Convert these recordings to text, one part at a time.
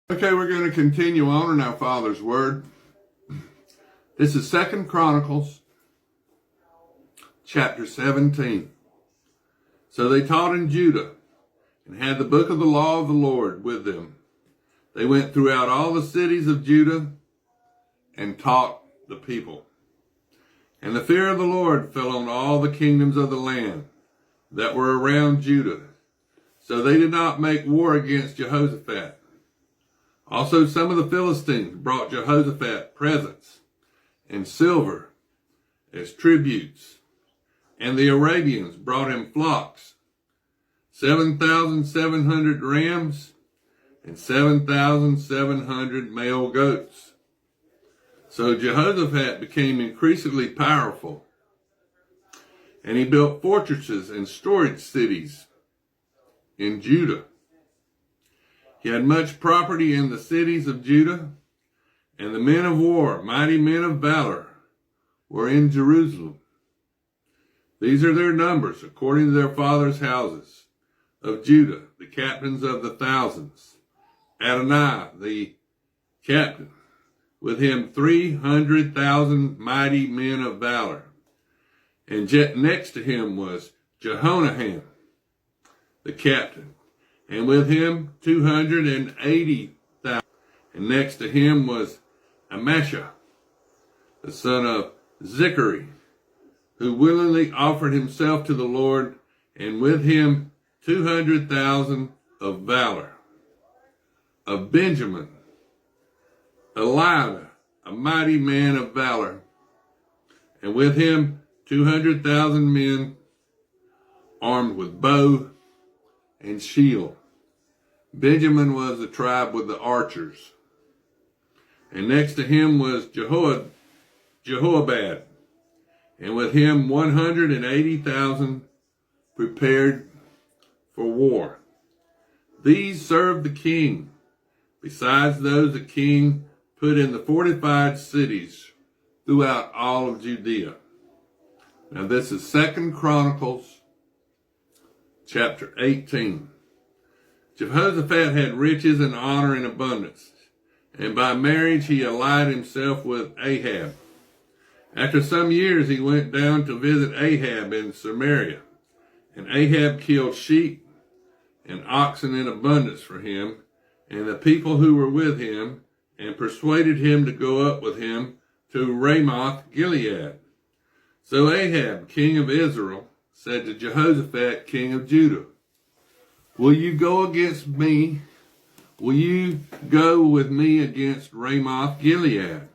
Okay, we're going to continue on in our Father's Word. This is 2 Chronicles, chapter 17. So they taught in Judah and had the book of the law of the Lord with them. They went throughout all the cities of Judah and taught the people. And the fear of the Lord fell on all the kingdoms of the land that were around Judah. So they did not make war against Jehoshaphat. Also, some of the Philistines brought Jehoshaphat presents and silver as tributes, and the Arabians brought him flocks, 7,700 rams and 7,700 male goats. So Jehoshaphat became increasingly powerful, and he built fortresses and storage cities in Judah. He had much property in the cities of Judah, and the men of war, mighty men of valor, were in Jerusalem. These are their numbers, according to their fathers' houses. Of Judah, the captains of the thousands. Adonai, the captain, with him 300,000 mighty men of valor. And next to him was Jehonaham, the captain, and with him 280,000. And next to him was Amashah, the son of Zichri, who willingly offered himself to the Lord, and with him 200,000 of valor. Of Benjamin, Eliada, a mighty man of valor, and with him 200,000 men armed with bow and shield. Benjamin was the tribe with the archers. And next to him was Jehoabad, and with him 180,000 prepared for war. These served the king, besides those the king put in the fortified cities throughout all of Judea. Now this is 2 Chronicles chapter 18. Jehoshaphat had riches and honor in abundance, and by marriage he allied himself with Ahab. After some years he went down to visit Ahab in Samaria, and Ahab killed sheep and oxen in abundance for him and the people who were with him, and persuaded him to go up with him to Ramoth Gilead. So Ahab, king of Israel, said to Jehoshaphat, king of Judah, "Will you go against me? Will you go with me against Ramoth Gilead?"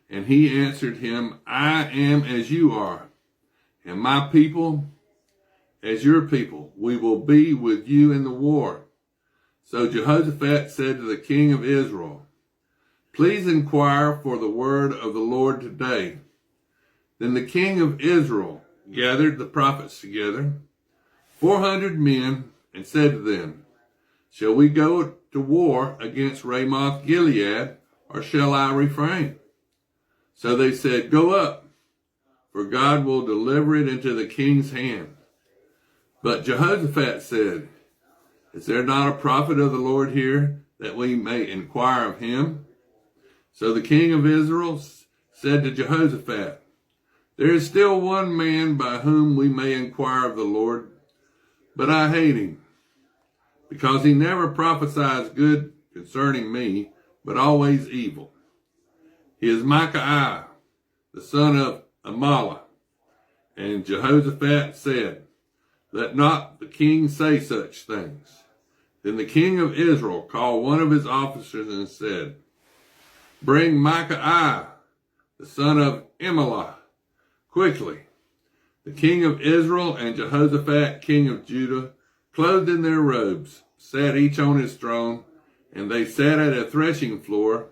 And he answered him, "I am as you are, and my people as your people. We will be with you in the war." So Jehoshaphat said to the king of Israel, "Please inquire for the word of the Lord today." Then the king of Israel gathered the prophets together, 400 men, and said to them, "Shall we go to war against Ramoth Gilead, or shall I refrain?" So they said, "Go up, for God will deliver it into the king's hand." But Jehoshaphat said, "Is there not a prophet of the Lord here, that we may inquire of him?" So the king of Israel said to Jehoshaphat, "There is still one man by whom we may inquire of the Lord, but I hate him, because he never prophesies good concerning me, but always evil. He is Micaiah, the son of Amalah." And Jehoshaphat said, "Let not the king say such things." Then the king of Israel called one of his officers and said, "Bring Micaiah, the son of Amalah, quickly." The king of Israel and Jehoshaphat, king of Judah, clothed in their robes, sat each on his throne, and they sat at a threshing floor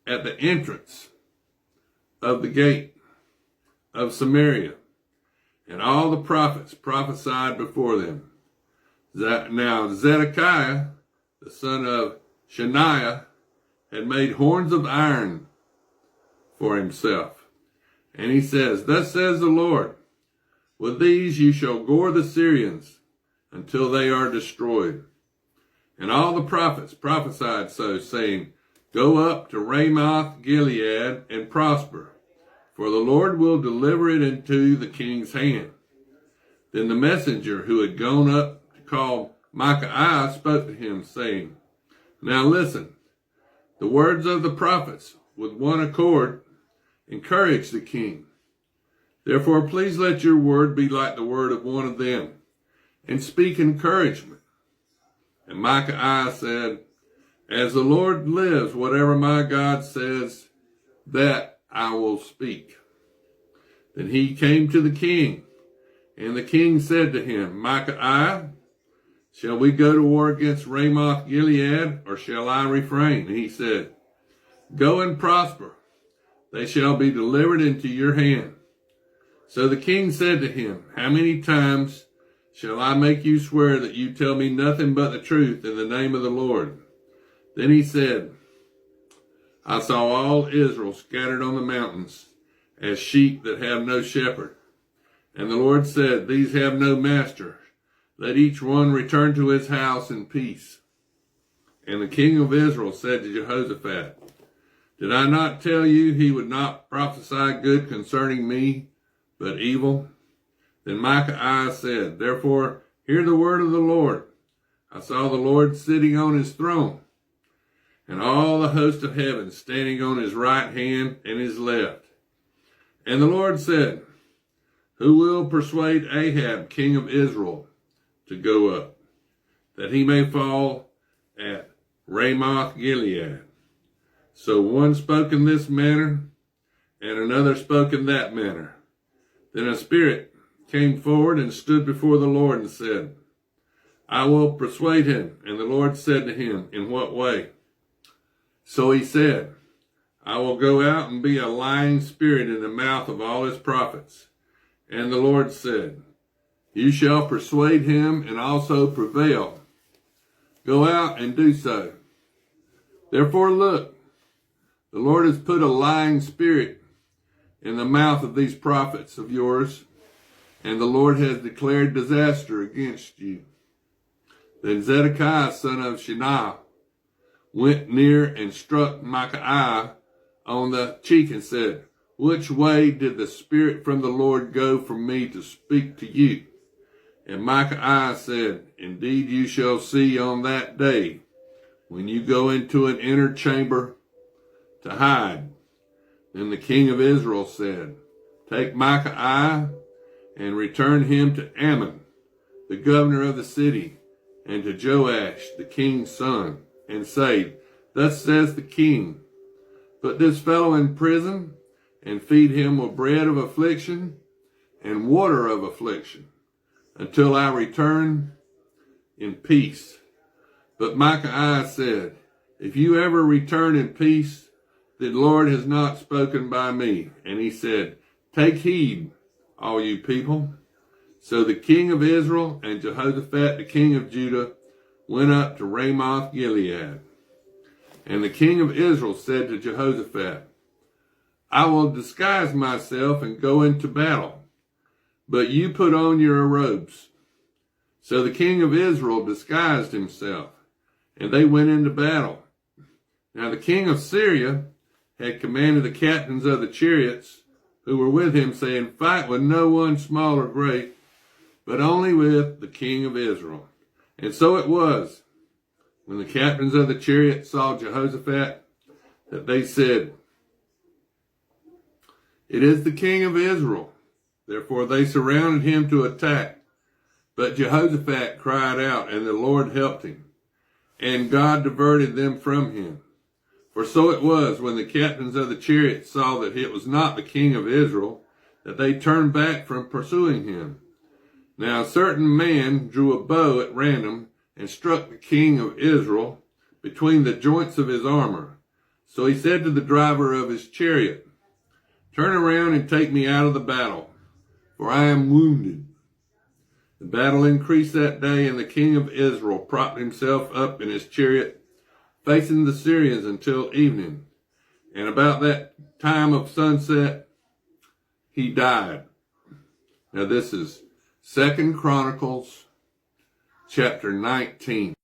at the entrance of the gate of Samaria. And all the prophets prophesied before them. Now Zedekiah, the son of Shaniah, had made horns of iron for himself. And he says, "Thus says the Lord, with these you shall gore the Syrians until they are destroyed." And all the prophets prophesied so, saying, Go up to Ramoth Gilead and prosper, for the Lord will deliver it into the king's hand. Then the messenger who had gone up to call Micaiah spoke to him, saying, Now listen, the words of the prophets with one accord encourage the king. Therefore please let your word be like the word of one of them, and speak encouragement. And Micaiah said, As the Lord lives, whatever my God says, that I will speak. Then he came to the king, and the king said to him, Micaiah, shall we go to war against Ramoth Gilead, or shall I refrain? And he said, Go and prosper. They shall be delivered into your hand. So the king said to him, How many times shall I make you swear that you tell me nothing but the truth in the name of the Lord? Then he said, I saw all Israel scattered on the mountains as sheep that have no shepherd. And the Lord said, These have no master. Let each one return to his house in peace. And the king of Israel said to Jehoshaphat, Did I not tell you he would not prophesy good concerning me, but evil? Then Micaiah said, Therefore hear the word of the Lord. I saw the Lord sitting on his throne, and all the host of heaven standing on his right hand and his left. And the Lord said, Who will persuade Ahab, king of Israel, to go up, that he may fall at Ramoth Gilead? So one spoke in this manner, and another spoke in that manner. Then a spirit came forward and stood before the Lord and said, I will persuade him. And the Lord said to him, In what way? So he said, I will go out and be a lying spirit in the mouth of all his prophets. And the Lord said, You shall persuade him and also prevail. Go out and do so. Therefore look, the Lord has put a lying spirit in the mouth of these prophets of yours, and the Lord has declared disaster against you. Then Zedekiah, son of Chenaanah, went near and struck Micaiah on the cheek and said, Which way did the Spirit from the Lord go from me to speak to you? And Micaiah said, Indeed you shall see on that day, when you go into an inner chamber to hide. Then the king of Israel said, Take Micaiah and return him to Ammon, the governor of the city, and to Joash, the king's son, and say, Thus says the king, Put this fellow in prison, and feed him with bread of affliction and water of affliction, until I return in peace. But Micaiah said, If you ever return in peace, the Lord has not spoken by me. And he said, Take heed, all you people. So the king of Israel and Jehoshaphat, the king of Judah, went up to Ramoth Gilead. And the king of Israel said to Jehoshaphat, I will disguise myself and go into battle, but you put on your robes. So the king of Israel disguised himself, and they went into battle. Now the king of Syria had commanded the captains of the chariots who were with him, saying, Fight with no one small or great, but only with the king of Israel. And so it was, when the captains of the chariots saw Jehoshaphat, that they said, It is the king of Israel. Therefore they surrounded him to attack. But Jehoshaphat cried out, and the Lord helped him, and God diverted them from him. For so it was, when the captains of the chariots saw that it was not the king of Israel, that they turned back from pursuing him. Now a certain man drew a bow at random and struck the king of Israel between the joints of his armor. So he said to the driver of his chariot, Turn around and take me out of the battle, for I am wounded. The battle increased that day, and the king of Israel propped himself up in his chariot, facing the Syrians until evening. And about that time of sunset, he died. Now this is 2 Chronicles chapter 19.